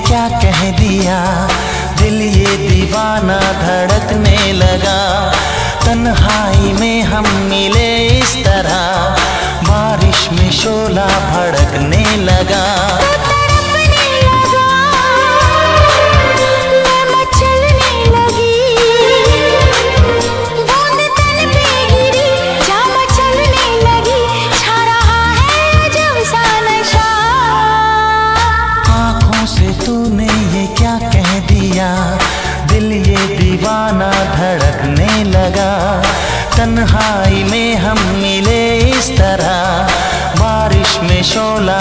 क्या कह दिया, दिल ये दीवाना धड़कने लगा। तन्हाई में हम मिले इस तरह, बारिश में शोला भड़कने लगा। तूने ये क्या कह दिया, दिल ये दीवाना धड़कने लगा। तन्हाई में हम मिले इस तरह, बारिश में शोला